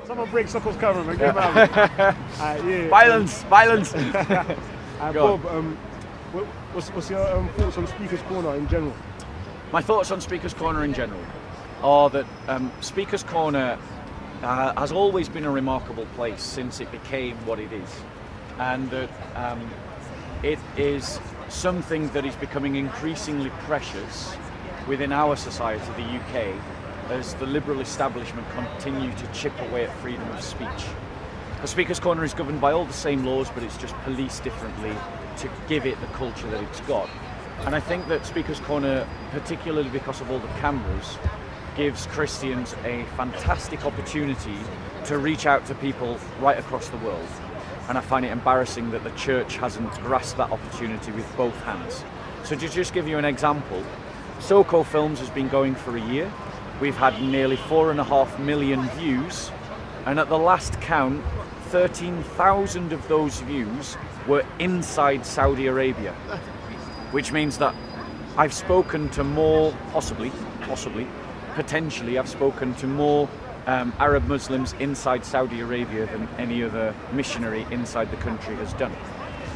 Someone break Sokos camera, man. Get him out. Yeah. Violence. Bob, what's your thoughts on Speaker's Corner in general? My thoughts on Speaker's Corner in general are that Speaker's Corner has always been a remarkable place since it became what it is, and that it is something that is becoming increasingly precious within our society, the UK, as the liberal establishment continue to chip away at freedom of speech. The Speaker's Corner is governed by all the same laws, but it's just policed differently to give it the culture that it's got. And I think that Speaker's Corner, particularly because of all the cameras, gives Christians a fantastic opportunity to reach out to people right across the world. And I find it embarrassing that the church hasn't grasped that opportunity with both hands. So to just give you an example, SoCo Films has been going for a year. We've had nearly 4.5 million views, and at the last count, 13,000 of those views were inside Saudi Arabia, which means that I've spoken to more, potentially, I've spoken to more Arab Muslims inside Saudi Arabia than any other missionary inside the country has done.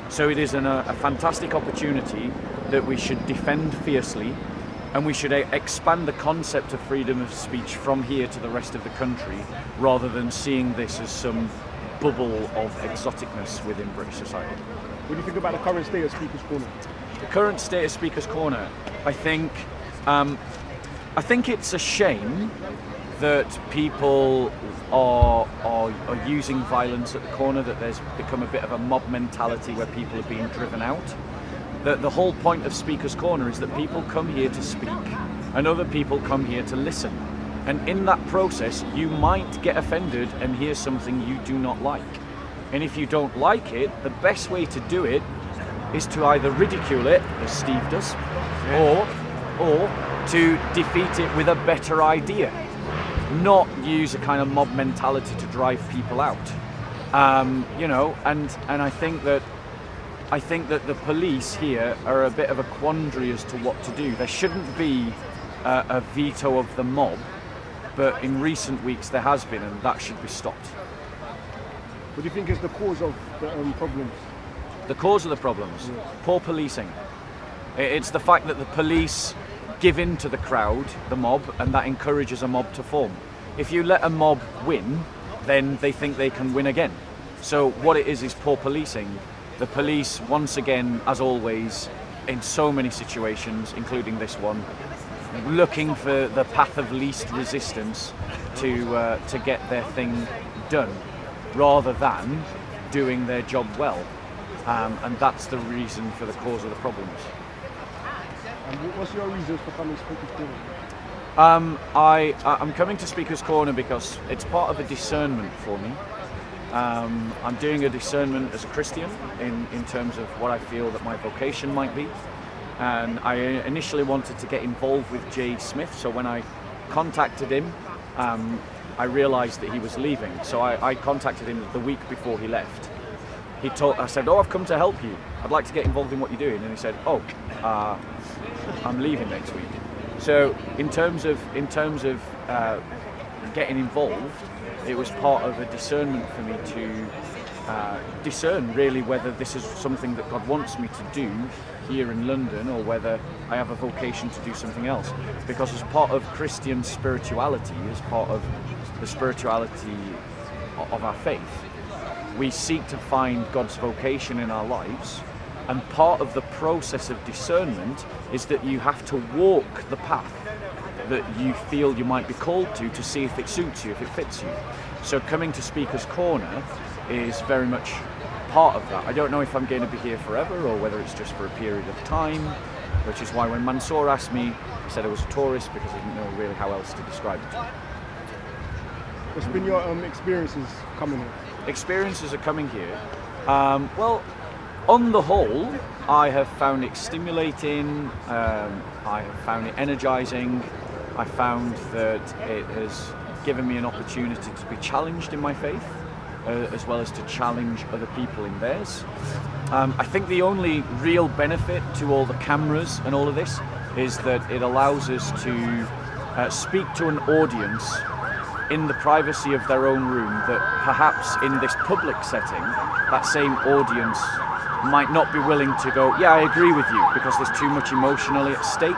So it is a fantastic opportunity that we should defend fiercely, and we should expand the concept of freedom of speech from here to the rest of the country, rather than seeing this as some bubble of exoticness within British society. What do you think about the current state of Speaker's Corner? The current state of Speaker's Corner, I think it's a shame that people are using violence at the corner, that there's become a bit of a mob mentality where people are being driven out. The whole point of Speaker's Corner is that people come here to speak and other people come here to listen. And in that process, you might get offended and hear something you do not like. And if you don't like it, the best way to do it is to either ridicule it, as Steve does, or to defeat it with a better idea. Not use a kind of mob mentality to drive people out. And I think that the police here are a bit of a quandary as to what to do. There shouldn't be a veto of the mob, but in recent weeks there has been, and that should be stopped. What do you think is the cause of the problems? The cause of the problems? Yeah. Poor policing. It's the fact that the police give in to the crowd, the mob, and that encourages a mob to form. If you let a mob win, then they think they can win again. So what it is poor policing. The police, once again, as always, in so many situations, including this one, looking for the path of least resistance to get their thing done, rather than doing their job well. And that's the reason for the cause of the problems. And what's your reasons for coming to Speaker's Corner? I'm coming to Speaker's Corner because it's part of a discernment for me. I'm doing a discernment as a Christian in terms of what I feel that my vocation might be. And I initially wanted to get involved with Jay Smith, so when I contacted him, I realised that he was leaving. So I contacted him the week before he left. I said, I've come to help you. I'd like to get involved in what you're doing. And he said, I'm leaving next week. So in terms of getting involved, it was part of a discernment for me to discern really whether this is something that God wants me to do here in London, or whether I have a vocation to do something else. Because as part of Christian spirituality, as part of the spirituality of our faith, we seek to find God's vocation in our lives, and part of the process of discernment is that you have to walk the path that you feel you might be called to see if it suits you, if it fits you. So coming to Speaker's Corner is very much part of that. I don't know if I'm going to be here forever or whether it's just for a period of time, which is why when Mansour asked me, I said I was a tourist, because I didn't know really how else to describe it. What's been your experiences coming here? Experiences of coming here? Well, on the whole, I have found it stimulating, I have found it energizing. I found that it has given me an opportunity to be challenged in my faith, as well as to challenge other people in theirs. I think the only real benefit to all the cameras and all of this is that it allows us to speak to an audience in the privacy of their own room, that perhaps in this public setting, that same audience might not be willing to go, yeah, I agree with you, because there's too much emotionally at stake.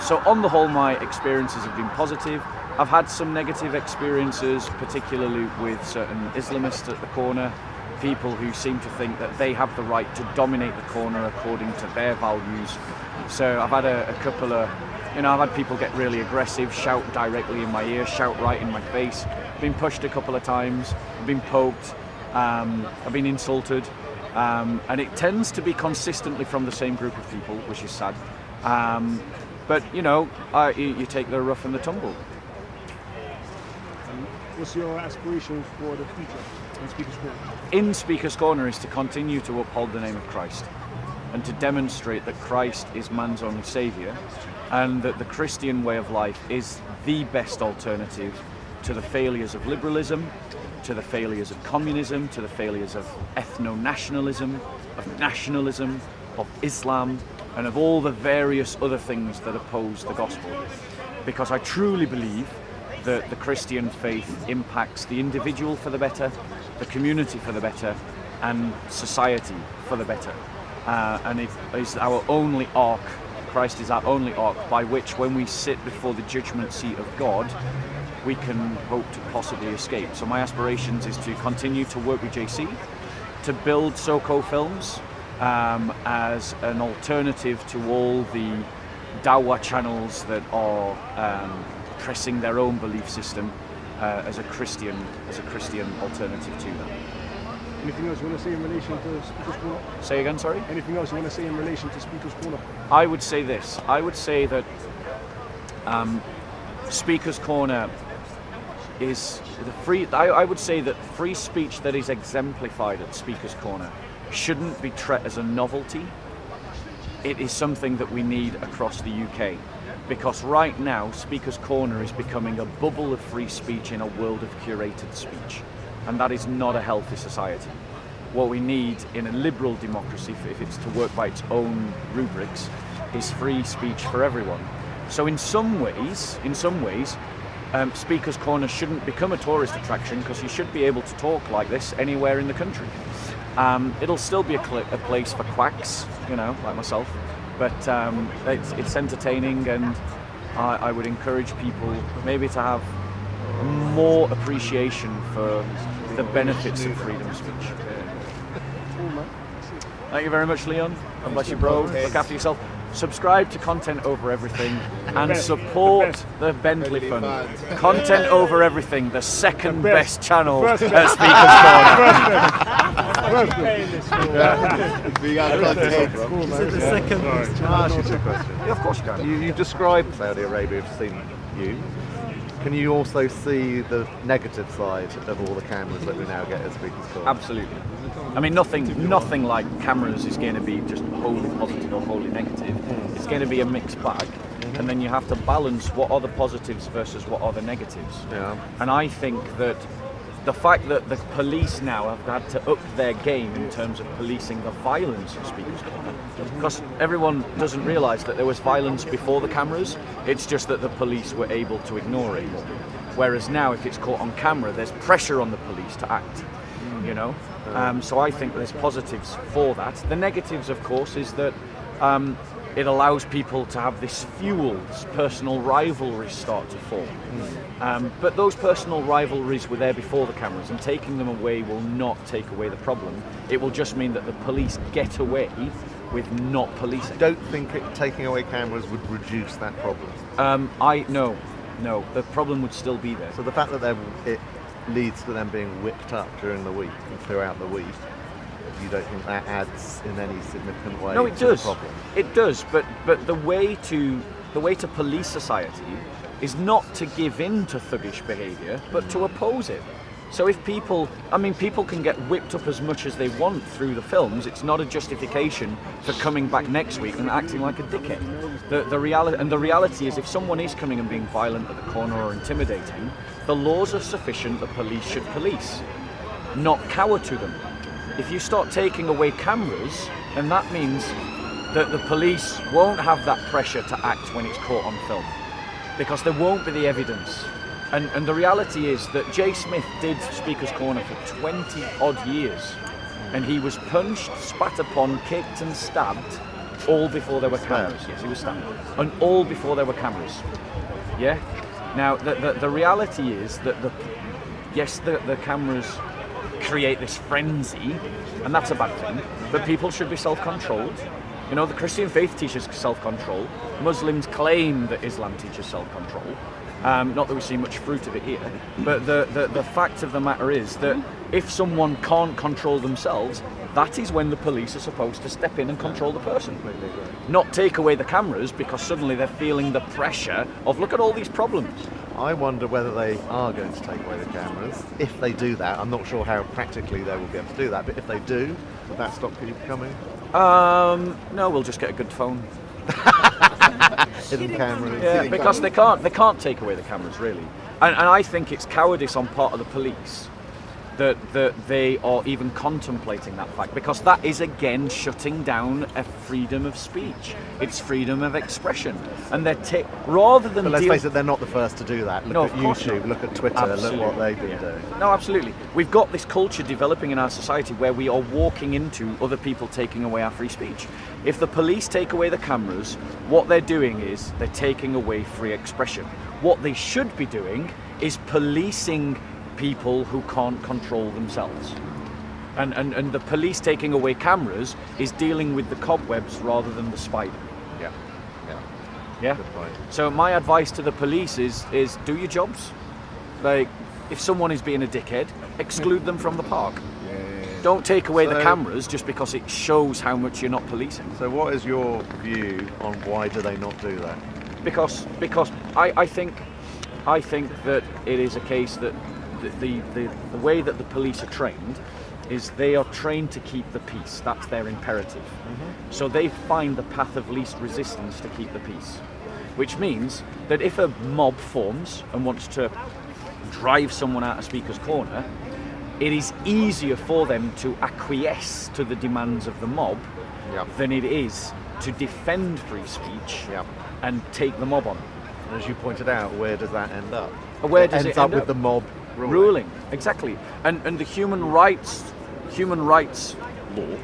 So on the whole, my experiences have been positive. I've had some negative experiences, particularly with certain Islamists at the corner, people who seem to think that they have the right to dominate the corner according to their values. So I've had a couple of, I've had people get really aggressive, shout directly in my ear, shout right in my face. I've been pushed a couple of times, I've been poked, I've been insulted, and it tends to be consistently from the same group of people, which is sad. But you take the rough and the tumble. What's your aspirations for the future in Speaker's Corner? In Speaker's Corner is to continue to uphold the name of Christ and to demonstrate that Christ is man's only saviour, and that the Christian way of life is the best alternative to the failures of liberalism, to the failures of communism, to the failures of ethno-nationalism, of nationalism, of Islam, and of all the various other things that oppose the gospel. Because I truly believe that the Christian faith impacts the individual for the better, the community for the better, and society for the better. And it is our only ark, Christ is our only ark, by which when we sit before the judgment seat of God, we can hope to possibly escape. So my aspirations is to continue to work with JC, to build SoCo Films as an alternative to all the Dawah channels that are pressing their own belief system as a Christian alternative to them. Anything else you want to say in relation to Speaker's Corner? Say again, sorry? Anything else you want to say in relation to Speaker's Corner? I would say this. I would say that Speaker's Corner is the free. I would say that free speech that is exemplified at Speaker's Corner shouldn't be treated as a novelty. It is something that we need across the UK, because right now Speaker's Corner is becoming a bubble of free speech in a world of curated speech, and that is not a healthy society. What we need in a liberal democracy, if it's to work by its own rubrics, is free speech for everyone. So in some ways, Speaker's Corner shouldn't become a tourist attraction, because you should be able to talk like this anywhere in the country. It'll still be a place for quacks, like myself, but it's entertaining, and I would encourage people maybe to have more appreciation for the benefits of freedom of speech. Thank you very much, Leon. God bless you, bro. Look after yourself. Subscribe to Content Over Everything and support the Bentley Fund. Content Over Everything, the second best channel at Speaker's Corner. We got content. Is it the second? Can I ask you a question? Yeah, of course you can. You've described Saudi Arabia, have seen you. Can you also see the negative side of all the cameras that we now get at Speaker's Corner? Absolutely. I mean, nothing like cameras is going to be just wholly positive or wholly negative. It's going to be a mixed bag, and then you have to balance what are the positives versus what are the negatives. Yeah. And I think that the fact that the police now have had to up their game in terms of policing the violence at Speaker's Corner, because everyone doesn't realise that there was violence before the cameras, it's just that the police were able to ignore it. Whereas now, if it's caught on camera, there's pressure on the police to act, So I think there's positives for that. The negatives, of course, is that it allows people to have this fuel, this personal rivalries start to form. But those personal rivalries were there before the cameras, and taking them away will not take away the problem. It will just mean that the police get away with not policing. Don't think taking away cameras would reduce that problem. No, the problem would still be there. So the fact that it leads to them being whipped up during the week and throughout the week, you don't think that adds in any significant way No, it to does. the problem? It does, but the way to police society is not to give in to thuggish behaviour, but to oppose it. So if people can get whipped up as much as they want through the films. It's not a justification for coming back next week and acting like a dickhead. The reality is, if someone is coming and being violent at the corner or intimidating, the laws are sufficient. The police should police, not cower to them. If you start taking away cameras, then that means that the police won't have that pressure to act when it's caught on film, because there won't be the evidence. And the reality is that Jay Smith did Speaker's Corner for 20 odd years, and he was punched, spat upon, kicked and stabbed, all before there were cameras. Yes, he was stabbed, and all before there were cameras. Yeah. Now the reality is that the cameras create this frenzy, and that's a bad thing. But people should be self-controlled. You know, the Christian faith teaches self-control. Muslims claim that Islam teaches self-control. Not that we see much fruit of it here, but the fact of the matter is that if someone can't control themselves, that is when the police are supposed to step in and control the person. Not take away the cameras because suddenly they're feeling the pressure of, look at all these problems. I wonder whether they are going to take away the cameras. If they do that, I'm not sure how practically they will be able to do that, but if they do, will that stop people coming? No, we'll just get a good phone. Hidden cameras. Yeah, because they can't take away the cameras, really. And I think it's cowardice on part of the police that they are even contemplating that fact, because that is again shutting down a freedom of speech. It's freedom of expression, and they're rather than. But let's face it, they're not the first to do that. Look at YouTube, look at Twitter, absolutely. Look what they've been doing. No, absolutely. We've got this culture developing in our society where we are walking into other people taking away our free speech. If the police take away the cameras, what they're doing is they're taking away free expression. What they should be doing is policing people who can't control themselves. And the police taking away cameras is dealing with the cobwebs rather than the spider. Yeah? Good point. So my advice to the police is do your jobs. Like, if someone is being a dickhead, exclude them from the park. Don't take away the cameras just because it shows how much you're not policing. So what is your view on why do they not do that? Because I think that it is a case that the way that the police are trained is they are trained to keep the peace. That's their imperative. Mm-hmm. So they find the path of least resistance to keep the peace, which means that if a mob forms and wants to drive someone out of Speaker's Corner, it is easier for them to acquiesce to the demands of the mob than it is to defend free speech and take the mob on. And as you pointed out, where does that end up? Where does it ends end up with the mob ruling? Exactly. And the human rights law,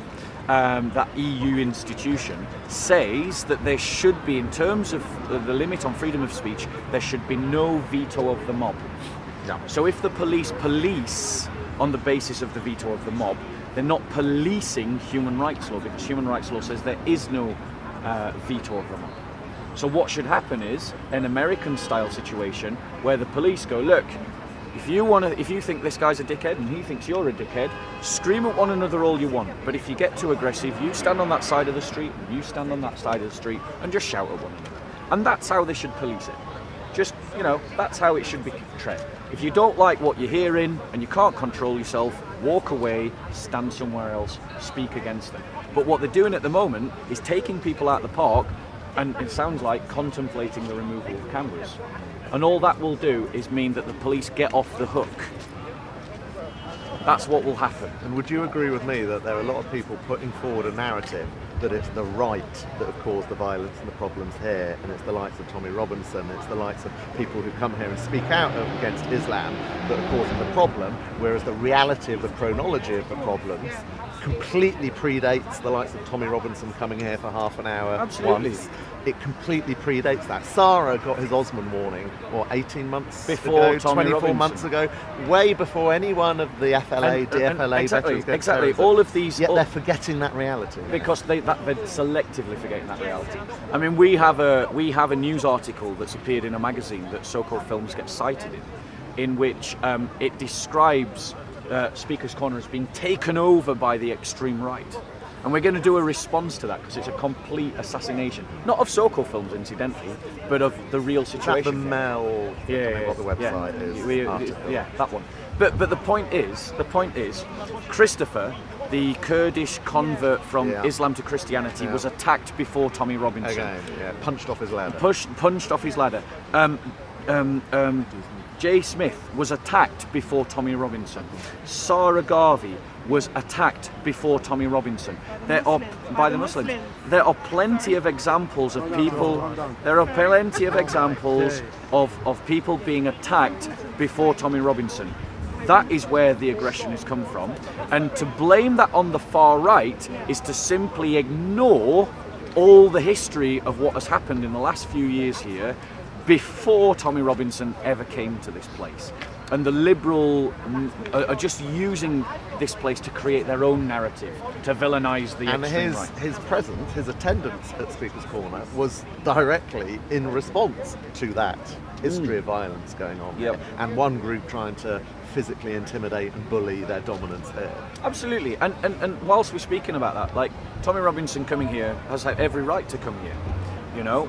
that EU institution, says that there should be, in terms of the limit on freedom of speech, there should be no veto of the mob. So if the police police on the basis of the veto of the mob, they're not policing human rights law, because human rights law says there is no veto of the mob. So what should happen is an American-style situation where the police go, look, if you think this guy's a dickhead and he thinks you're a dickhead, scream at one another all you want. But if you get too aggressive, you stand on that side of the street and you stand on that side of the street and just shout at one another. And that's how they should police it. Just, that's how it should be treated. If you don't like what you're hearing and you can't control yourself, walk away, stand somewhere else, speak against them. But what they're doing at the moment is taking people out of the park, and it sounds like contemplating the removal of cameras. And all that will do is mean that the police get off the hook. That's what will happen. And would you agree with me that there are a lot of people putting forward a narrative that it's the right that have caused the violence and the problems here, and it's the likes of Tommy Robinson, it's the likes of people who come here and speak out against Islam that are causing the problem, whereas the reality of the chronology of the problems completely predates the likes of Tommy Robinson coming here for half an hour. Absolutely. Once. It completely predates that. Sarah got his Osman warning, 18 months before ago, 24 months ago, way before any one of the FLA, DFLA exactly, veterans. Exactly. All of these. Yet they're forgetting that reality. Because they're selectively forgetting that reality. I mean, we have a news article that's appeared in a magazine that So-Called Films gets cited in which it describes Speaker's Corner as being taken over by the extreme right. And we're going to do a response to that because it's a complete assassination. Not of So-Called Films, incidentally, but of the real situation. Is that the Mel? What the website is. That one. But the point is, Christopher, the Kurdish convert from Islam to Christianity, was attacked before Tommy Robinson. Again, punched off his ladder. Punched off his ladder. Jay Smith was attacked before Tommy Robinson. Sarah Garvey was attacked before Tommy Robinson. There are, by the Muslims. There are plenty of examples of people. There are plenty of examples of people being attacked before Tommy Robinson. That is where the aggression has come from. And to blame that on the far right is to simply ignore all the history of what has happened in the last few years here before Tommy Robinson ever came to this place. And the Liberal are just using this place to create their own narrative, to villainise the extreme right. And his presence, his attendance at Speaker's Corner was directly in response to that history of violence going on here, and one group trying to physically intimidate and bully their dominance here. Absolutely, and whilst we're speaking about that, like Tommy Robinson coming here has every right to come here, you know,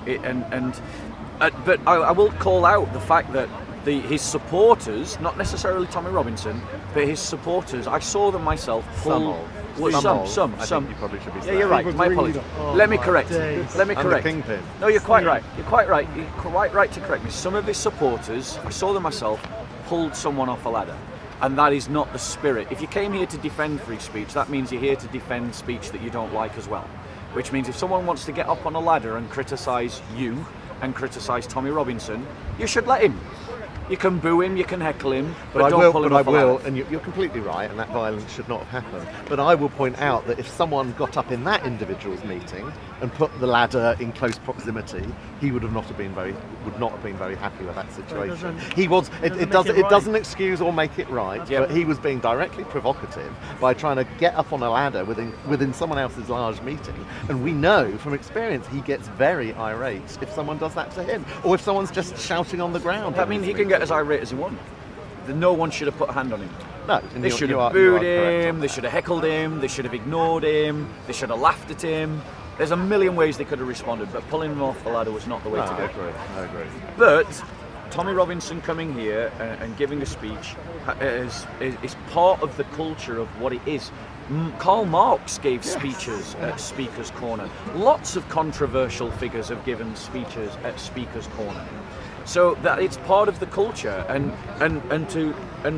but I will call out the fact that his supporters, not necessarily Tommy Robinson, but his supporters, I saw them myself. Some. I think you probably should be saying. Yeah, you're right. My apologies. Let me correct. Let me correct. I'm the kingpin. No, you're quite right. You're quite right. You're quite right to correct me. Some of his supporters, I saw them myself, pulled someone off a ladder. And that is not the spirit. If you came here to defend free speech, that means you're here to defend speech that you don't like as well. Which means if someone wants to get up on a ladder and criticise you and criticise Tommy Robinson, you should let him. You can boo him, you can heckle him, but don't pull him off a ladder. And you're completely right, and that violence should not have happened. But I will point out that if someone got up in that individual's meeting and put the ladder in close proximity, he would not have been very happy with that situation. It doesn't excuse or make it right, but he was being directly provocative by trying to get up on a ladder within someone else's large meeting. And we know from experience he gets very irate if someone does that to him, or if someone's just shouting on the ground. I mean, he can get as irate as he wants. No one should have put a hand on him. No, they should have booed him, they should have heckled him, they should have ignored him, they should have laughed at him. There's a million ways they could have responded, but pulling him off the ladder was not the way to go. I agree. But Tommy Robinson coming here and giving a speech is part of the culture of what it is. Karl Marx gave speeches at Speaker's Corner. Lots of controversial figures have given speeches at Speaker's Corner. So that it's part of the culture, and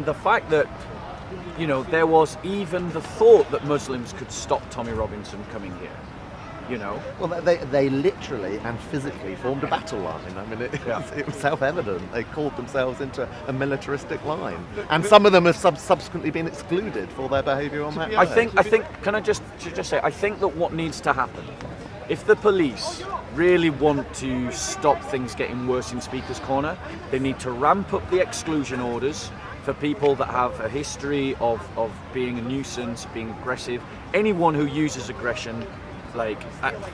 the fact that, you know, there was even the thought that Muslims could stop Tommy Robinson coming here. You know, well, they literally and physically formed a battle line. I mean, it was self-evident. They called themselves into a militaristic line, and some of them have subsequently been excluded for their behaviour on that day. I think. Can I just say? I think that what needs to happen, if the police really want to stop things getting worse in Speaker's Corner, they need to ramp up the exclusion orders for people that have a history of being a nuisance, being aggressive. Anyone who uses aggression, like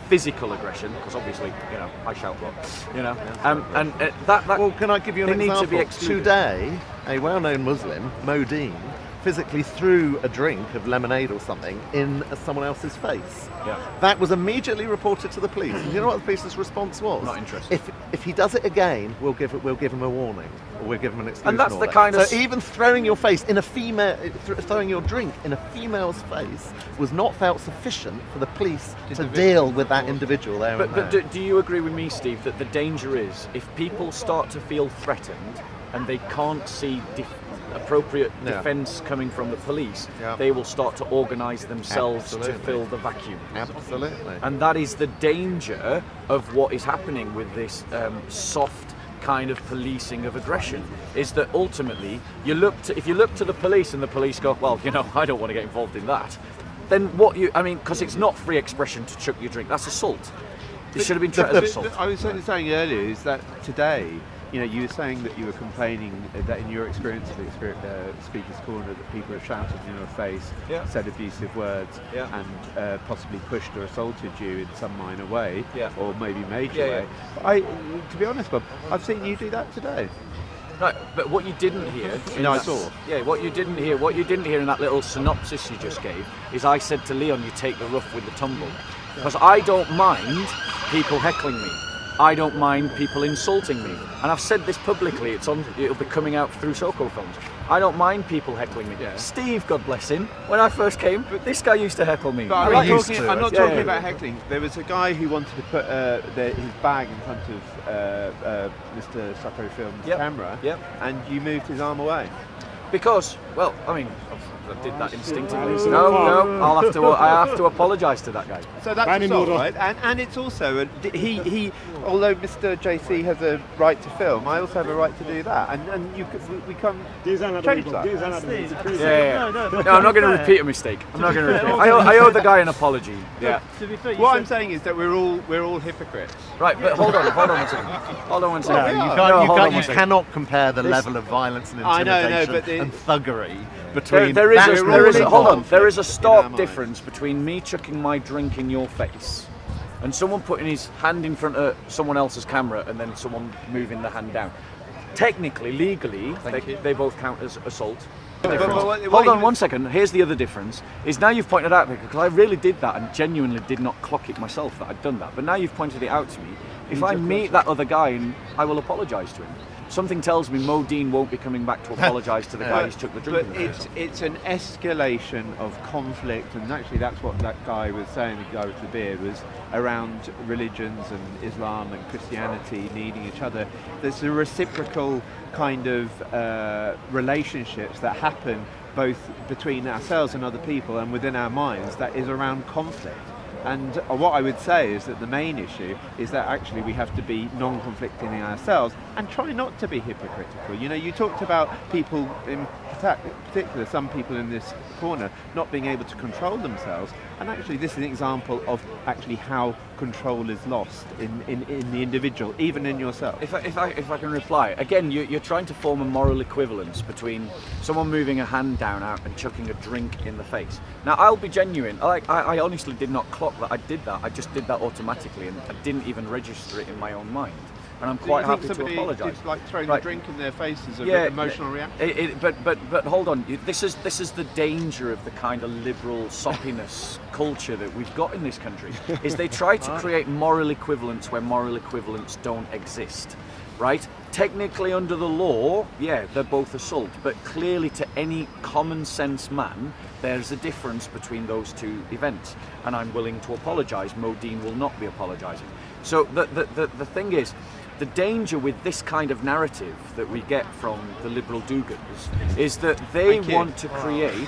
physical aggression, because obviously, you know, I shout a lot, you know, and that. Well, can I give you an example? Need to be excluded. Today, a well-known Muslim, Modine, physically threw a drink of lemonade or something in someone else's face. Yeah. That was immediately reported to the police. And you know what the police's response was? Not interested. If he does it again, we'll give him a warning, or we'll give him an exclusion And that's order. the kind of. So even throwing your drink in a female's face was not felt sufficient for the police to deal with that individual there. But do you agree with me, Steve, that the danger is if people start to feel threatened and they can't see appropriate defence coming from the police, they will start to organise themselves to fill the vacuum. Absolutely. And that is the danger of what is happening with this soft kind of policing of aggression, is that ultimately if you look to the police and the police go, well, you know, I don't want to get involved in that, then because it's not free expression to chuck your drink, that's assault. It should have been treated as assault. I was saying earlier is that today, you know, you were saying that you were complaining that in your experience of Speaker's Corner that people have shouted in your face, said abusive words, and possibly pushed or assaulted you in some minor way, or maybe major way. To be honest, Bob, I've seen you do that today. Right, but what you didn't hear... I saw. Yeah, what you didn't hear in that little synopsis you just gave is I said to Leon, you take the rough with the tumble. Because I don't mind people heckling me. I don't mind people insulting me. And I've said this publicly, it'll be coming out through Soko Films. I don't mind people heckling me. Yeah. Steve, God bless him, when I first came, this guy used to heckle me. But I'm not talking about heckling. There was a guy who wanted to put his bag in front of Mr. Soko Films' camera, and you moved his arm away. Because, well, I mean, I did that instinctively. No, I have to apologise to that guy. So that's assault, right? And it's also he. Although Mr. JC has a right to film, I also have a right to do that. And we come change that. No, I'm not going to repeat a mistake. I'm not going to repeat. I owe the guy an apology. Yeah. To be fair, what I'm saying is that we're all hypocrites. Right, but hold on one second. Hold on one second. You cannot compare the level of violence and intimidation and thuggery between. There is a stark difference between me chucking my drink in your face and someone putting his hand in front of someone else's camera and then someone moving the hand down. Technically, legally, they both count as assault. Hold on one second. Here's the other difference. Is now you've pointed out, because I really did that and genuinely did not clock it myself that I'd done that. But now you've pointed it out to me. If I meet that other guy, I will apologise to him. Something tells me Modine won't be coming back to apologise to the guy who's took the drink. But it's an escalation of conflict, and actually that's what that guy was saying, the guy with the beard, was around religions and Islam and Christianity needing each other. There's a reciprocal kind of relationships that happen both between ourselves and other people and within our minds that is around conflict. And what I would say is that the main issue is that actually we have to be non-conflicting in ourselves and try not to be hypocritical. You know, you talked about people, in particular some people in this corner, not being able to control themselves, and actually this is an example of actually how control is lost in the individual, even in yourself. If I can reply, again, you're trying to form a moral equivalence between someone moving a hand down out and chucking a drink in the face. Now, I'll be genuine. I honestly did not clock that I did that. I just did that automatically, and I didn't even register it in my own mind. And I'm quite happy to apologise. Did, like throwing a drink in their face as an emotional reaction. But hold on. This is the danger of the kind of liberal soppiness culture that we've got in this country. Is they try to create moral equivalents where moral equivalents don't exist, right? Technically, under the law, they're both assault. But clearly, to any common sense man, there's a difference between those two events. And I'm willing to apologise. Modine will not be apologising. So the thing is, the danger with this kind of narrative that we get from the liberal do-gooders is that they want to create.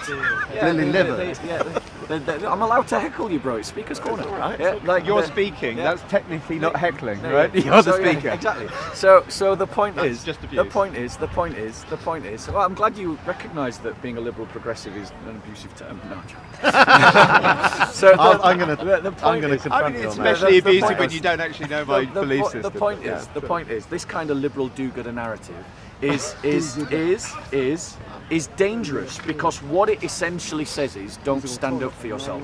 I'm allowed to heckle you, bro. It's Speaker's Corner, right? Yeah, like you're speaking. That's technically not heckling, right? You're the speaker. Yeah, exactly. So the point is, the point is. Well, I'm glad you recognise that being a liberal progressive is an abusive term. No, I'm joking. So I'm going to confront you. It's especially abusive when you don't actually know my belief system. The point is, this kind of liberal do-gooder narrative is dangerous, because what it essentially says is don't stand up for yourself.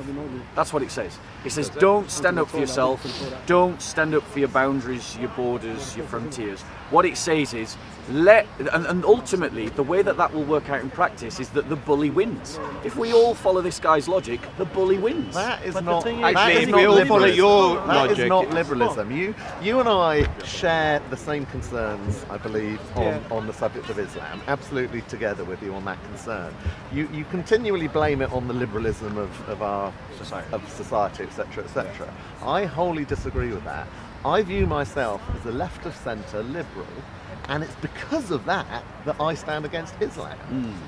That's what it says. It says don't stand up for yourself, don't stand up for your boundaries, your borders, your frontiers. What it says is and ultimately the way that will work out in practice is that the bully wins. If we all follow this guy's logic, the bully wins. That is not actually, if we all follow your logic, that is not liberalism. You and I share the same concerns, I believe, on the subject of Islam, absolutely together with you on that concern. You continually blame it on the liberalism of our society, etc., etc. I wholly disagree with that. I view myself as a left of centre liberal, and it's because of that I stand against Islam,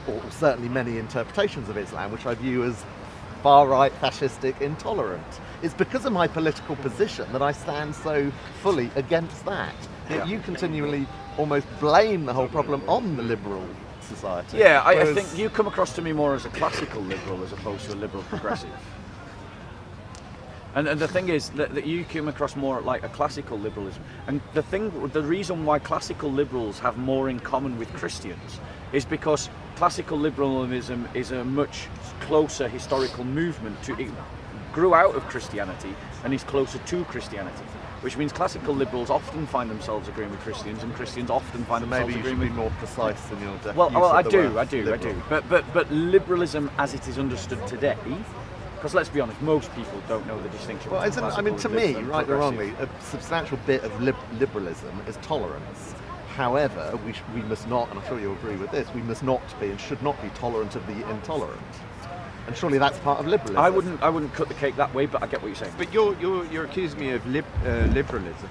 or certainly many interpretations of Islam, which I view as far-right, fascistic, intolerant. It's because of my political position that I stand so fully against that. Yet you continually almost blame the whole problem on the liberal society. Yeah, I think you come across to me more as a classical liberal as opposed to a liberal progressive. And the thing is that you come across more like a classical liberalism. And the reason why classical liberals have more in common with Christians is because classical liberalism is a much closer historical movement. It grew out of Christianity and is closer to Christianity. Which means classical liberals often find themselves agreeing with Christians, and Christians often find themselves agreeing with. Maybe you should be more precise in your definition. Well, I do. But liberalism, as it is understood today, Because let's be honest, most people don't know the distinction. Well, between I mean, to classical, me, liberal, and rightly or wrongly, progressive. a substantial bit of liberalism is tolerance. However, we must not, and I'm sure you'll agree with this, we must not be and should not be tolerant of the intolerant. And surely that's part of liberalism. I wouldn't cut the cake that way, but I get what you're saying. But you're accusing me of liberalism,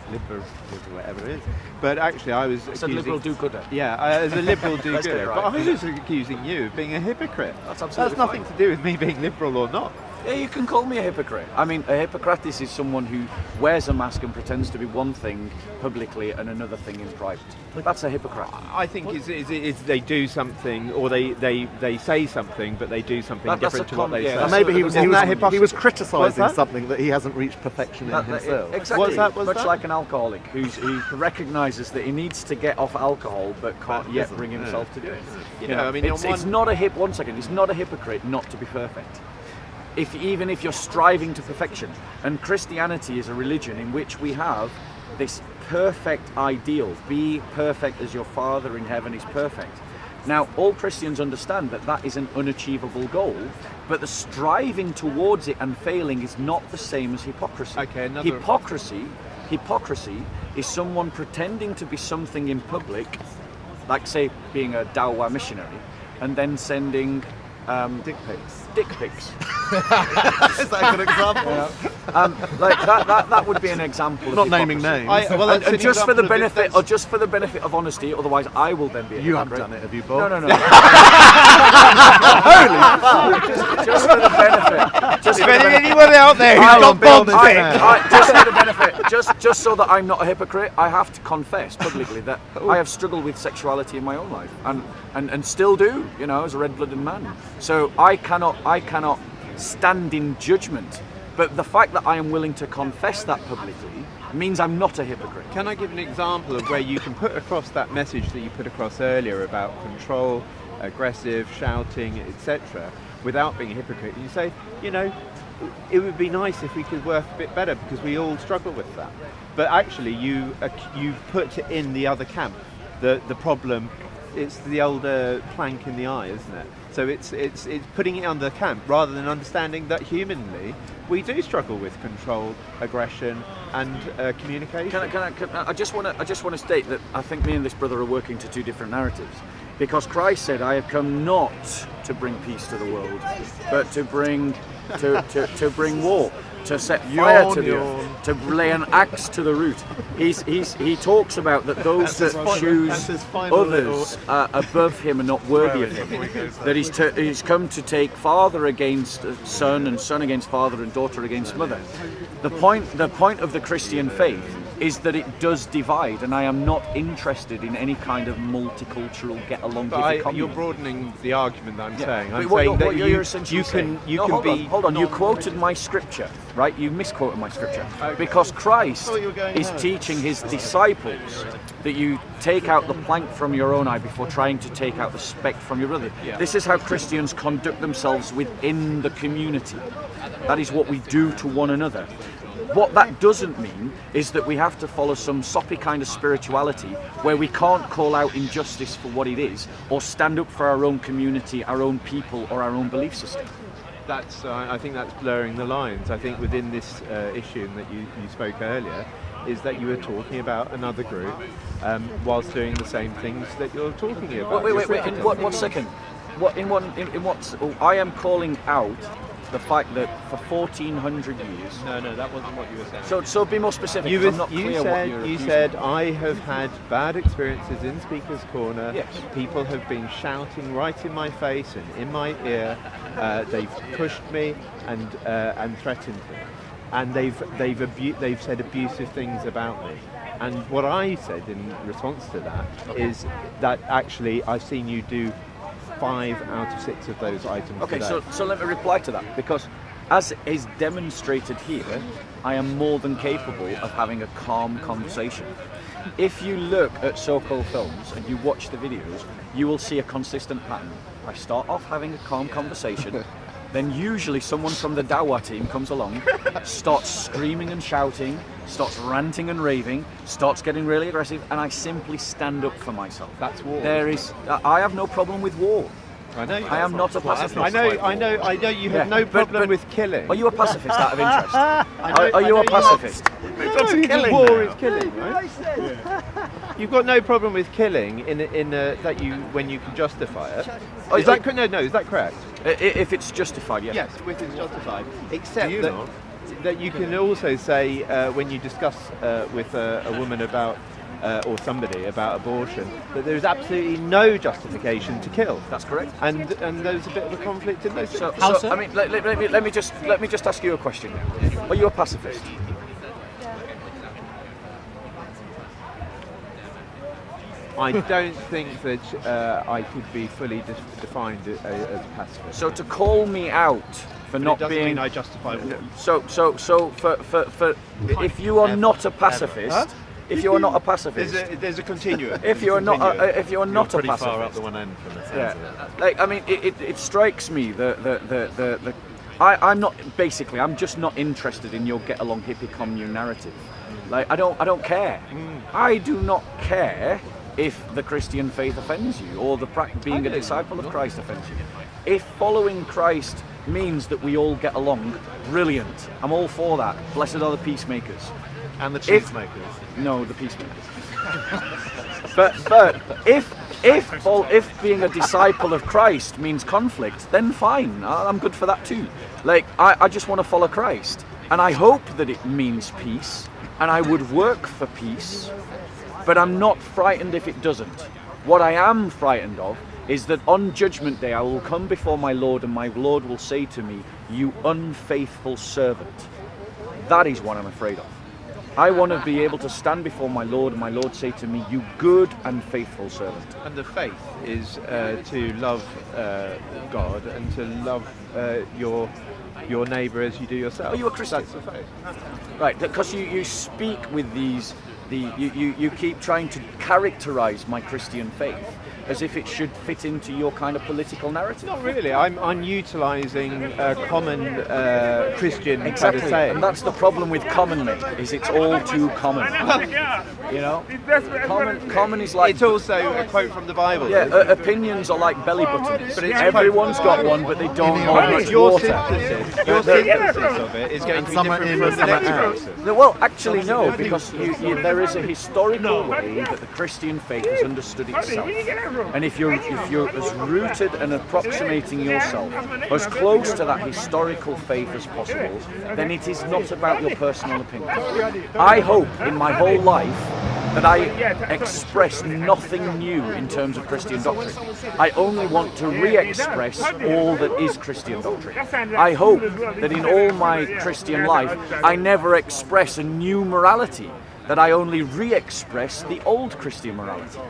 whatever it is. But actually, I was said liberal do-gooder. Yeah, as a liberal do-gooder. Let's get it right. But I was accusing you of being a hypocrite. That's absolutely nothing to do with me being liberal or not. Yeah, you can call me a hypocrite. I mean, a Hippocrates is someone who wears a mask and pretends to be one thing publicly and another thing in private. That's a hypocrite. I think it's they do something, or they say something, but they do something different to what they say. And maybe he was hypocrisy. criticising something that he hasn't reached perfection in himself. Exactly. What's Much that? like an alcoholic who recognises that he needs to get off alcohol but can't yet bring himself to do it. You know, I mean, it's not a it's not a hypocrite not to be perfect. Even if you're striving to perfection, and Christianity is a religion in which we have this perfect ideal: be perfect as your Father in heaven is perfect. Now, all Christians understand that that is an unachievable goal, but the striving towards it and failing is not the same as hypocrisy. Okay, Hypocrisy is someone pretending to be something in public, like say being a Dawa missionary, and then sending Dick pics. dick pics. Is that a good example? Like that would be an example. Not of naming hypocrisy. names. And just for the benefit, of honesty, otherwise I will then be a You haven't hypocrite. done it, have you, Bob? No. Just for the benefit. Just for the benefit. Anyone out there who's got Bob's thing? Just for the benefit, just so that I'm not a hypocrite, I have to confess publicly that I have struggled with sexuality in my own life, and still do, as a red-blooded man. So I cannot stand in judgment. But the fact that I am willing to confess that publicly means I'm not a hypocrite. Can I give an example of where you can put across that message that you put across earlier about control, aggressive, shouting, etc., without being a hypocrite? You say, it would be nice if we could work a bit better because we all struggle with that. But actually, you put it in the other camp. The problem, it's the older plank in the eye, isn't it? So it's putting it under the camp rather than understanding that humanly we do struggle with control, aggression, and communication. I just want to state that I think me and this brother are working to two different narratives, because Christ said, "I have come not to bring peace to the world, but to bring war." To set fire to the earth, to lay an axe to the root. He talks about that those that choose others above him are not worthy of him. That he's come to take father against son and son against father and daughter against mother. The point of the Christian faith is that it does divide, and I am not interested in any kind of multicultural get-along with the commune. You're broadening the argument that I'm saying. I'm But saying that you're essentially saying, hold on. You quoted my scripture, right? You misquoted my scripture because Christ is teaching his disciples that you take out the plank from your own eye before trying to take out the speck from your brother. Yeah. This is how Christians conduct themselves within the community. That is what we do to one another. What that doesn't mean is that we have to follow some soppy kind of spirituality where we can't call out injustice for what it is or stand up for our own community, our own people, or our own belief system. I think that's blurring the lines. I think within this issue that you spoke earlier is that you were talking about another group whilst doing the same things that you're talking about. Wait. In what second? I am calling out the fact that for 1400 years. No, that wasn't what you were saying. So be more specific. You You said I have had bad experiences in Speaker's Corner. Yes. People have been shouting right in my face and in my ear. They've pushed me and threatened me, and they've said abusive things about me. And what I said in response to that is that actually I've seen you do 5 out of 6 of those items. Okay, today. so let me reply to that, because as is demonstrated here, I am more than capable of having a calm conversation. If you look at so-called films and you watch the videos, you will see a consistent pattern. I start off having a calm conversation, then usually someone from the Dawa team comes along, starts screaming and shouting, starts ranting and raving, starts getting really aggressive, and I simply stand up for myself. That's war. I have no problem with war. I know. I am not a pacifist. I know. You have no problem with killing. Are you a pacifist out of interest? Are you a pacifist? War is killing, right? You've got no problem with killing in that you when you can justify it. Is that no? Is that correct? If it's justified, yes. Yes, if it's justified. Except that you can also say when you discuss with a woman about or somebody about abortion that there is absolutely no justification to kill. That's correct. And there's a bit of a conflict in those. So I mean, let me just ask you a question. Are you a pacifist? I don't think that I could be fully defined as a pacifist. So to call me out for not doesn't being, mean I justify war. So for if you are not a pacifist, if you are not a pacifist, there's a continuum. If you are not a pacifist, far up the one end from the sounds of it. Like I mean, it strikes me the I'm not basically. I'm just not interested in your get along hippie commune narrative. Like I don't care. I do not care if the Christian faith offends you or being a disciple of Christ offends you. If following Christ means that we all get along, brilliant. I'm all for that. Blessed are the peacemakers. And the cheesemakers. No, the peacemakers. but if being a disciple of Christ means conflict, then fine. I'm good for that too. Like I just want to follow Christ, and I hope that it means peace, and I would work for peace. But I'm not frightened if it doesn't. What I am frightened of is that on Judgment Day I will come before my Lord, and my Lord will say to me, "You unfaithful servant." That is what I'm afraid of. I want to be able to stand before my Lord, and my Lord say to me, "You good and faithful servant." And the faith is to love God and to love your neighbour as you do yourself. Are you a Christian? That's the faith. Right, because you speak with these. You keep trying to characterise my Christian faith as if it should fit into your kind of political narrative. Not really. I'm utilising common Christian Exactly, saying. and that's the problem with common, mate, is it's all too common. You know? Common is like... It's also a quote from the Bible. Yeah, opinions are like belly buttons. Everyone's got one, but they don't hold much Your water. synthesis of it is going to be different from the next person. No, well, actually no, because there is a historical way that the Christian faith has understood itself. And if you're as rooted and approximating yourself as close to that historical faith as possible, then it is not about your personal opinion. I hope in my whole life that I express nothing new in terms of Christian doctrine. I only want to re-express all that is Christian doctrine. I hope that in all my Christian life I never express a new morality, that I only re-express the old Christian morality.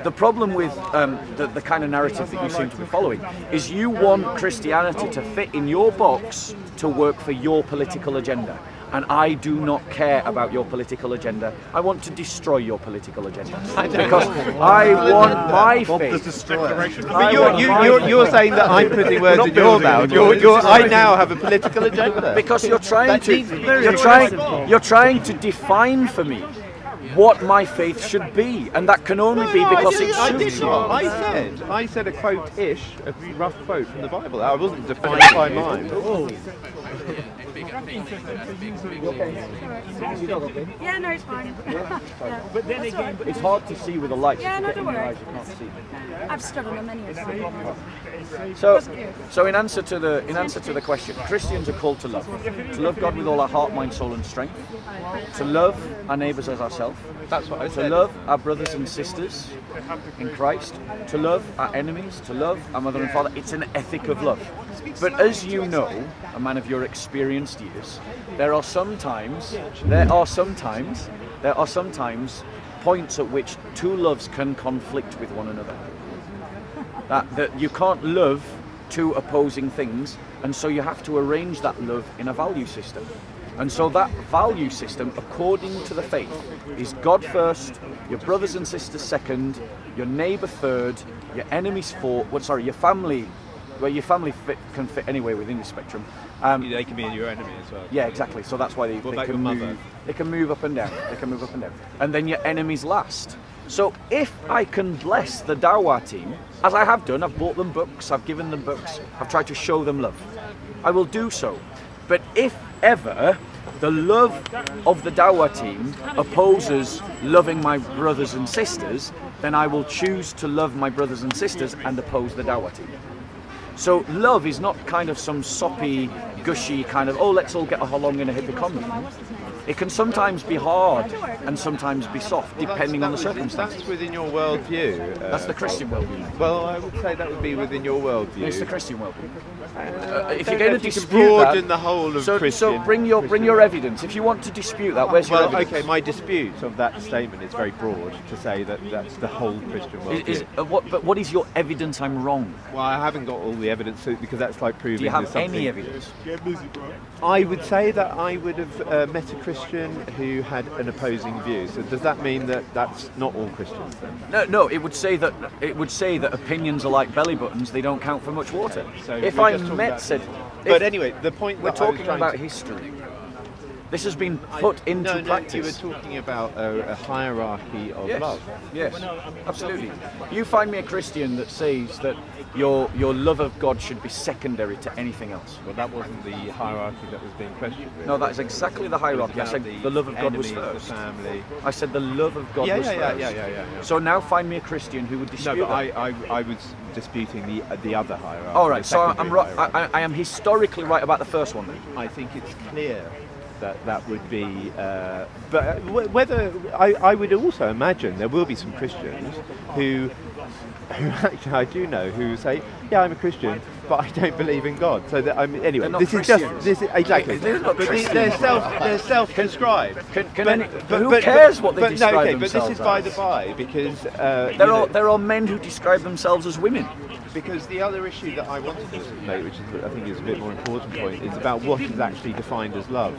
The problem with the kind of narrative that you seem to be following is you want Christianity to fit in your box to work for your political agenda. And I do not care about your political agenda. I want to destroy your political agenda. Because I want my faith. But you're saying that I'm putting words in your mouth. I now have a political agenda. Because you're trying to define for me what my faith should be, and that can only be because it suits you. I said a quote-ish, a rough quote from the Bible. I wasn't defined by mine. Yeah, no, it's fine. But then again, it's hard to see with the lights. Yeah, no, don't worry. You can't see. I've stood on them many a time. So in answer to the question, Christians are called to love God with all our heart, mind, soul, and strength, to love our neighbours as ourselves. That's what I said. To love our brothers and sisters in Christ, to love our enemies, to love our mother and father. It's an ethic of love. But as you know, a man of your experienced years, there are sometimes points at which two loves can conflict with one another. That you can't love two opposing things, and so you have to arrange that love in a value system. And so that value system, according to the faith, is God first, your brothers and sisters second, your neighbour third, your enemies fourth. Your family. Well, your family can fit anywhere within the spectrum. They can be your enemy as well. Yeah, exactly. So that's why they can move. They can move up and down. And then your enemies last. So if I can bless the Dawah team, as I have done, I've bought them books, I've given them books, I've tried to show them love. I will do so. But if ever the love of the Dawah team opposes loving my brothers and sisters, then I will choose to love my brothers and sisters and oppose the Dawah team. So love is not kind of some soppy, gushy kind of, oh, let's all get along in a hippie commune. It can sometimes be hard and sometimes be soft, depending on the circumstances. That's within your worldview. That's the Christian worldview. Well, I would say that would be within your worldview. It's the Christian worldview. If I you're don't going to know if you can dispute broaden that, the whole of so Christian. bring your evidence. If you want to dispute that, where's your Well, evidence? okay, my dispute of that statement is very broad to say that that's the whole Christian worldview. But what is your evidence I'm wrong? Well, I haven't got all the evidence because that's like proving Do you have there's something. any evidence? Get busy, bro. I would say that I would have met a Christian who had an opposing view. So does that mean that that's not all Christians then? No. It would say that opinions are like belly buttons; they don't count for much water. So if we're I just talking met about- said, But anyway, the point we're that I was talking trying about to- history. This has been put into No, practice. you were talking about a hierarchy of Yes, love. yes, absolutely. You find me a Christian that says that your love of God should be secondary to anything else. Well, that wasn't the hierarchy that was being questioned. Really. No, that is exactly the hierarchy. I said the love of God was enemies, first. The family. I said the love of God Yeah, was yeah, first. yeah. So now find me a Christian who would dispute No, but that. I was disputing the other hierarchy. All right, the so I'm secondary right. hierarchy. I am historically right about the first one then. I think it's clear that would be, but whether I would also imagine there will be some Christians who actually I do know who say, yeah, I'm a Christian, but I don't believe in God. So that anyway, They're not this Christians. is just exactly. They're not but Christians. they're self-described. Who cares what they describe no, okay, but themselves this is by as? the by because There are men who describe themselves as women. Because the other issue that I wanted to make, which is, I think is a bit more important point, is about what is actually defined as love.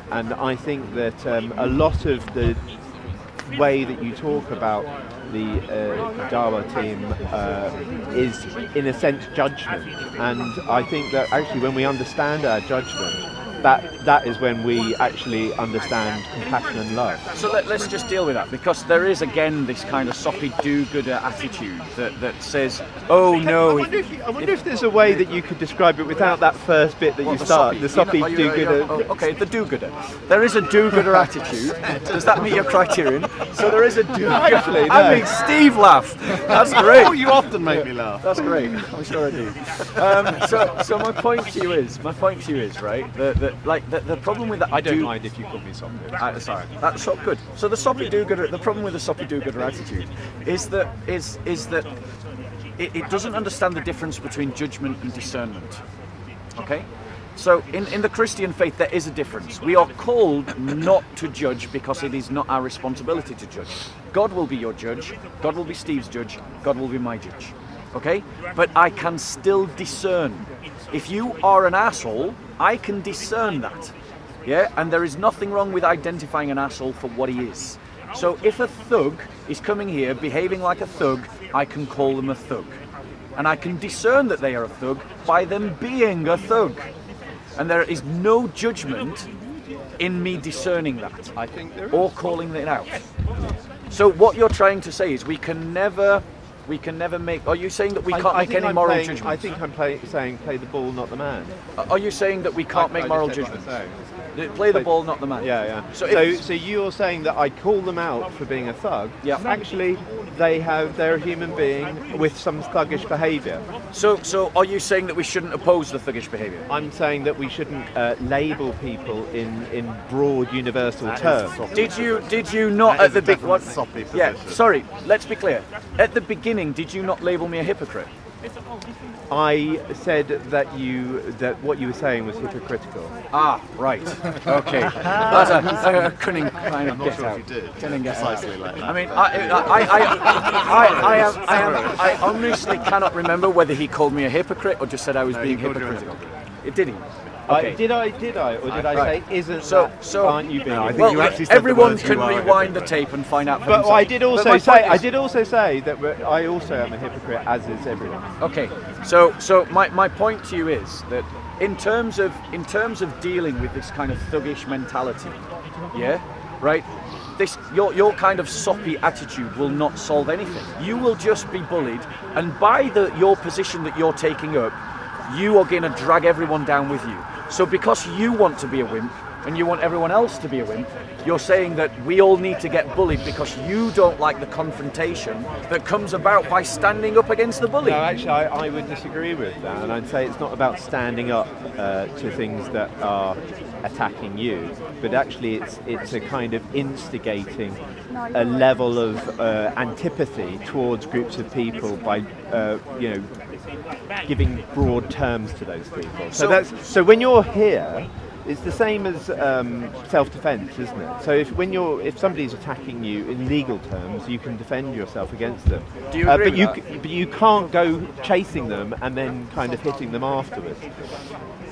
And I think that a lot of the way that you talk about the Dawah team is, in a sense, judgment. And I think that actually when we understand our judgment, that is when we actually understand compassion and love. So let's just deal with that, because there is again this kind of soppy do-gooder attitude that says, oh no. I wonder if there's a way that you could describe it without that first bit that you start, the soppy do-gooder. Okay, the do-gooder. There is a do-gooder attitude. Does that meet your criterion? So there is a do-gooder. Actually, no. I mean, Steve laughed. That's great. Oh, you often make me laugh. That's great. I'm sure I do. So my point to you is, right, the problem with that. I don't mind if you call me soppy. Sorry, that's so good. So the soppy do-gooder. The problem with the soppy do-gooder attitude is that it doesn't understand the difference between judgment and discernment. Okay. So in the Christian faith there is a difference. We are called not to judge because it is not our responsibility to judge. God will be your judge, God will be Steve's judge, God will be my judge. Okay? But I can still discern. If you are an asshole, I can discern that. Yeah? And there is nothing wrong with identifying an asshole for what he is. So if a thug is coming here behaving like a thug, I can call them a thug. And I can discern that they are a thug by them being a thug. And there is no judgment in me discerning that. I think there is. Or calling it out. So what you're trying to say is we can never make. Are you saying that we can't make any moral judgments? I think I'm saying play the ball, not the man. Are you saying that we can't make moral judgments? Play the ball, not the man. Yeah. So you're saying that I call them out for being a thug. Yeah. Actually, they're a human being with some thuggish behaviour. So are you saying that we shouldn't oppose the thuggish behaviour? I'm saying that we shouldn't label people in broad universal terms. Did you not That at the is a big one? definite soppy Yeah. position. Sorry. Let's be clear. At the beginning, did you not label me a hypocrite? I said that what you were saying was hypocritical. Ah, right. Okay. That's a cunning kind of I'm not get sure out. if you did. Cunning get Precisely out. like that. I mean, I honestly cannot remember whether he called me a hypocrite or just said I was No, being he called you a hypocritical. Did he? Did I, or did I Right. say isn't So- that? so- aren't you being? No, I think Well, you actually said the everyone words, can "You are a rewind the hypocrite." tape and find out for But themselves. I did But also my say point I is- did also say that I also am a hypocrite, as is everyone. Okay, so my point to you is that in terms of dealing with this kind of thuggish mentality, yeah, right? Your kind of soppy attitude will not solve anything. You will just be bullied, and by your position that you're taking up, you are going to drag everyone down with you. So because you want to be a wimp, and you want everyone else to be a wimp, you're saying that we all need to get bullied because you don't like the confrontation that comes about by standing up against the bully. No, actually, I would disagree with that, and I'd say it's not about standing up to things that are attacking you, but actually it's a kind of instigating a level of antipathy towards groups of people by giving broad terms to those people. So when you're here, it's the same as self-defense, isn't it? So if somebody's attacking you in legal terms, you can defend yourself against them. Do you agree but you can't go chasing them and then kind of hitting them afterwards.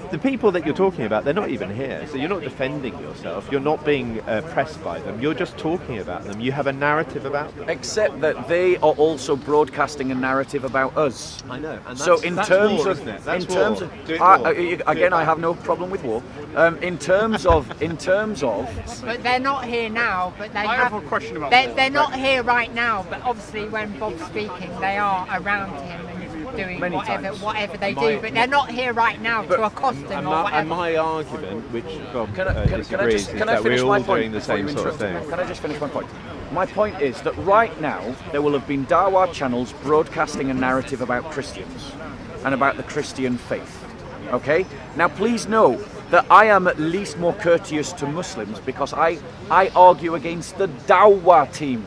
The people that you're talking about, they're not even here, so you're not defending yourself, you're not being pressed by them, you're just talking about them, you have a narrative about them. Except that they are also broadcasting a narrative about us. I know. And so in terms war, of, isn't it? That's in terms war. of, again, I have no problem with war. In terms of, But they're not here now. But they have a question about they're not here right now. But obviously, when Bob's speaking, they are around him and doing whatever they do. But they're not here right now to accost him or whatever. And my argument, which Bob finish disagrees, is that we're all doing the same sort of thing. Can I just finish my point? My point is that right now there will have been Dawa channels broadcasting a narrative about Christians and about the Christian faith. Okay? Now please know that I am at least more courteous to Muslims because I argue against the Dawa team.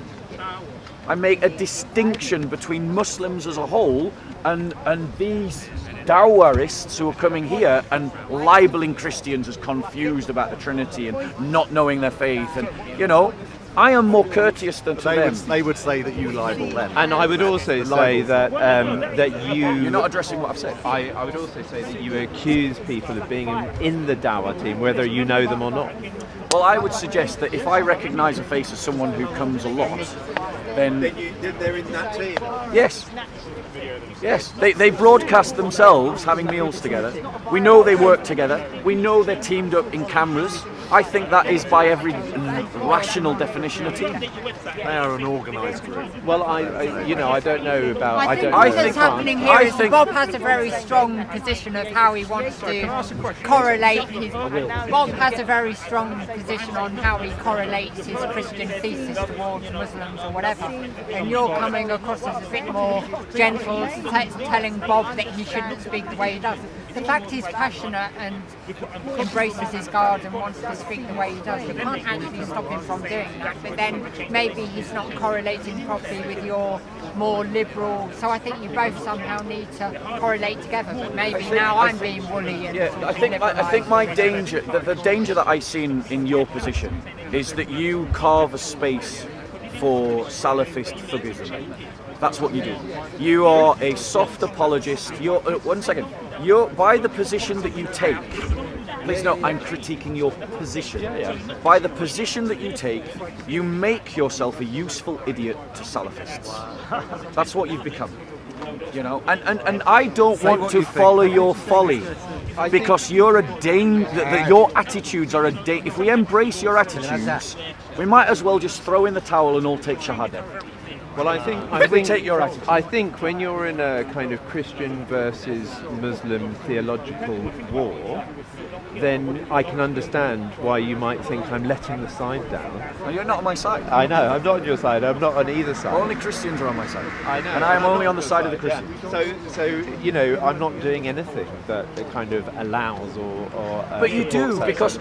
I make a distinction between Muslims as a whole and these Dawarists who are coming here and libeling Christians as confused about the Trinity and not knowing their faith, and I am more courteous than to them. They would say that you libel them. And I would also say that You're not addressing what I've said. I would also say that you accuse people of being in the Dawa team, whether you know them or not. Well, I would suggest that if I recognise a face as someone who comes a lot, then They're in that team. Yes. Yes, they broadcast themselves having meals together. We know they work together. We know they're teamed up in cameras. I think that is, by every rational definition, a team. They are an organised group. Well, I don't know about. I think what's happening here is Bob has a very strong position of how he wants to correlate his. Bob has a very strong position on how he correlates his Christian thesis towards Muslims or whatever, and you're coming across as a bit more gentle, telling Bob that he shouldn't speak the way he does. The fact he's passionate and embraces his God and wants to speak the way he does, you can't actually stop him from doing that. But then maybe he's not correlating properly with your more liberal. So I think you both somehow need to correlate together. But maybe now I'm being woolly. And I think my danger, the danger that I see in your position, is that you carve a space for Salafist thuggism. That's what you do. You are a soft apologist. You're by the position that you take. Please note, I'm critiquing your position. By the position that you take, you make yourself a useful idiot to Salafists. That's what you've become. And I don't want to follow your folly, because you're a your attitudes are a danger. If we embrace your attitudes, we might as well just throw in the towel and all take shahada. Well, I think we take your attitude. I think when you're in a kind of Christian versus Muslim theological war, then I can understand why you might think I'm letting the side down. Well, you're not on my side. I know, I'm not on your side, I'm not on either side. Only Christians are on my side. I know. And I am only on the side of the Christians. Yeah. So I'm not doing anything that kind of allows or but you do, because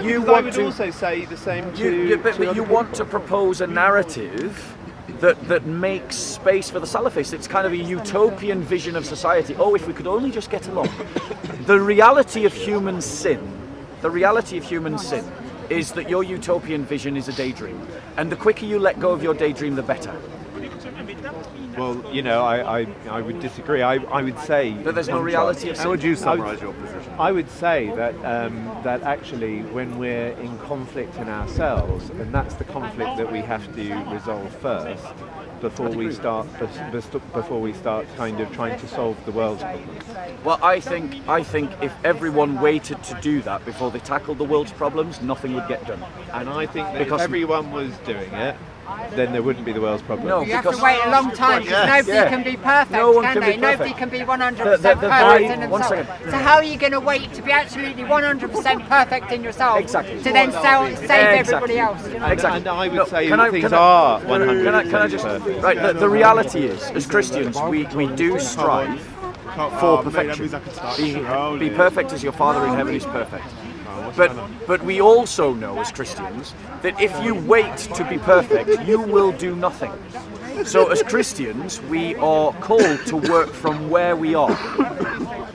you want to... I would also say the same to But you want to propose a narrative that makes space for the Salafists. It's kind of a utopian vision of society. Oh, if we could only just get along. The reality of human sin is that your utopian vision is a daydream. And the quicker you let go of your daydream, the better. Well, I would disagree. I would say that there's no reality of sin. How would you summarise your position? I would say that actually, when we're in conflict in ourselves, and that's the conflict that we have to resolve first, before we start kind of trying to solve the world's problems? Well, I think if everyone waited to do that before they tackled the world's problems, nothing would get done. And I think that Because- if everyone was doing it, then there wouldn't be the world's problems. No, You have to because- wait a long time because nobody Yeah. can be perfect, No one can can they? be Nobody perfect. can be 100% The perfect very- in one themselves. second. So how are you going to wait to be absolutely 100% perfect in yourself Exactly. to then save everybody else? You know? Exactly. And I would No, say can that I- things can I- are Can 100% I just perfect. right? The reality is, as Christians, we do strive for perfection. Be perfect as your Father in heaven is perfect. But we also know as Christians that if you wait to be perfect, you will do nothing. So as Christians, we are called to work from where we are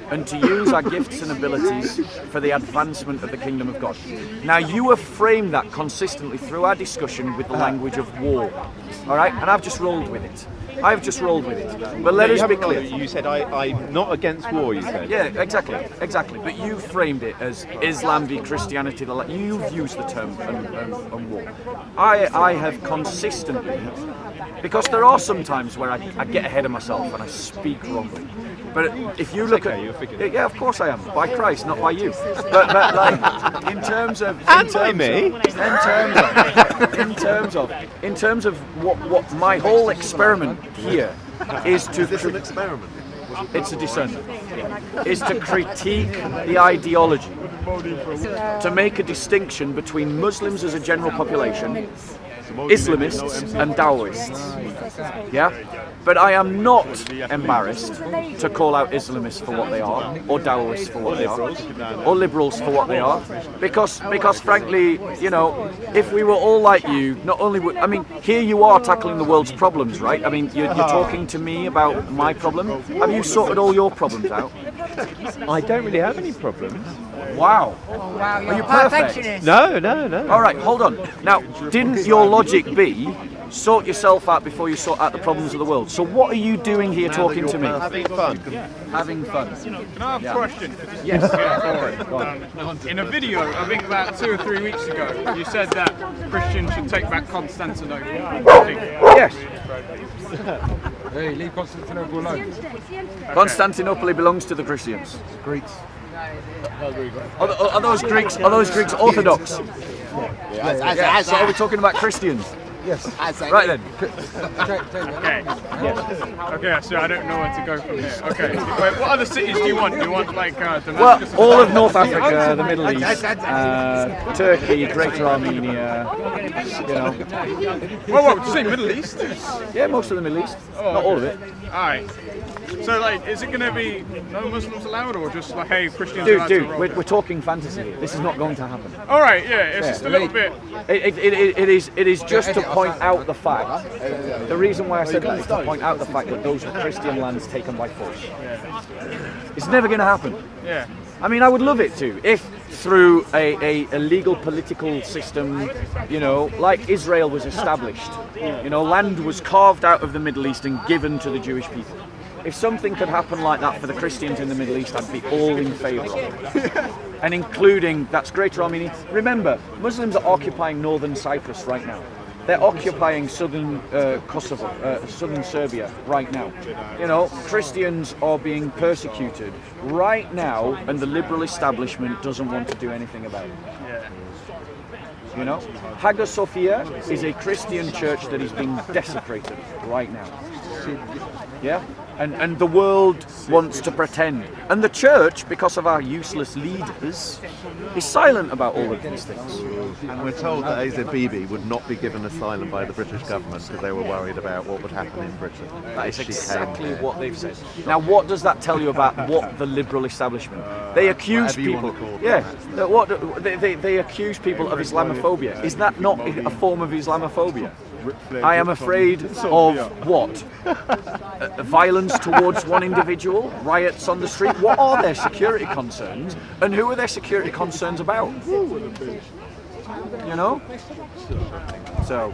and to use our gifts and abilities for the advancement of the kingdom of God. Now, you have framed that consistently through our discussion with the language of war. All right? And I've just rolled with it. But let us be clear. You said I'm not against war, you said. Yeah, exactly. But you framed it as Islam v Christianity. You've used the term and war. I have consistently, because there are some times where I get ahead of myself and I speak wrongly. But if you look okay, you're figuring it out. of course I am. By Christ, not by you. But like in terms of in terms of what my whole experiment here is to Is this an experiment? it's a discernment is to critique the ideology, to make a distinction between Muslims as a general population, Islamists and Daoists. Yeah? But I am not embarrassed to call out Islamists for what they are, or Daoists for what they are, or liberals for what they are, because frankly, you know, if we were all like you, not only would, I mean, here you are tackling the world's problems, right? I mean, you're talking to me about my problem. Have you sorted all your problems out? I don't really have any problems. Wow. Wow, you're you a perfect? perfectionist. No. All right, hold on. Now, didn't your logic be sort yourself out before you sort out the problems of the world? So what are you doing here talking to me? Having fun. Having fun. Can I have a question? Yes. In a video, I think about 2 or 3 weeks ago, you said that Christians should take back Constantinople. Yes. Hey, leave Constantinople alone. Constantinople belongs to the Christians. Greeks. Are those Greeks? Are those Greeks Orthodox? Yeah. So are we talking about Christians? Yes. Right then. Okay. Okay, so I don't know where to go from here. Okay. Wait, what other cities do you want? Do you want like Damascus? Well, all of North Africa, the Middle East, Turkey, Greater Armenia. You know. Whoa, did you say Middle East? Yeah, most of the Middle East. Not all of it. Alright. So like, is it going to be no Muslims allowed, or just like, hey, Christians allowed to Dude, roll? we're talking fantasy here. This is not going to happen. Alright, yeah, it's just a little bit. It is just to point out the fact. The reason why I said that is to point out the fact that those were Christian lands taken by force. It's never going to happen. Yeah. I mean, I would love it to, if through a legal political system, you know, like Israel was established. You know, land was carved out of the Middle East and given to the Jewish people. If something could happen like that for the Christians in the Middle East, I'd be all in favour of it. And including, that's Greater Armenia. Remember, Muslims are occupying northern Cyprus right now. They're occupying southern Kosovo, southern Serbia right now. You know, Christians are being persecuted right now, and the liberal establishment doesn't want to do anything about it. You know, Hagia Sophia is a Christian church that is being desecrated right now. Yeah? And the world wants to pretend. And the church, because of our useless leaders, is silent about all of these things. And we're told that Aza Bibi would not be given asylum by the British government because they were worried about what would happen in Britain. That is if she exactly came here. what they've said. Now, what does that tell you about what the liberal establishment? They accuse whatever you people. want to call it, Yeah, that's that what they accuse people of Islamophobia. Is that not a form of Islamophobia? I am afraid of what? Violence towards one individual, riots on the street. What are their security concerns, and who are their security concerns about? You know. So,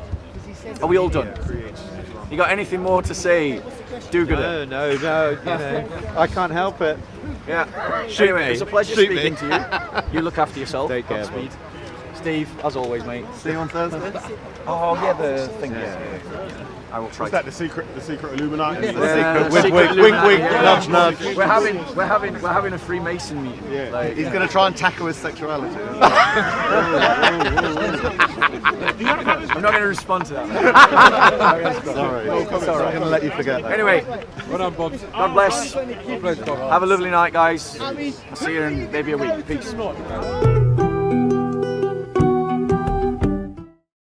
are we all done? You got anything more to say, do-gooder? No. You know, I can't help it. Yeah. Shoot Anyway, me. it's a pleasure Shoot speaking me. to you. You look after yourself. Take care, Godspeed. bud. Steve, as always, mate. See you on Thursday. Oh yeah, the thing. Yeah. I will try. Is that the secret Illuminati? Wink, wink, nudge, nudge. We're having a Freemason meeting. Yeah. Like, He's going to try and tackle his sexuality. I'm not going to respond to that. Sorry. I'm going to let you forget that. Anyway, Well done, Bob. God bless. God bless, Bob. Have a lovely night, guys. I'll see you in maybe a week. Peace.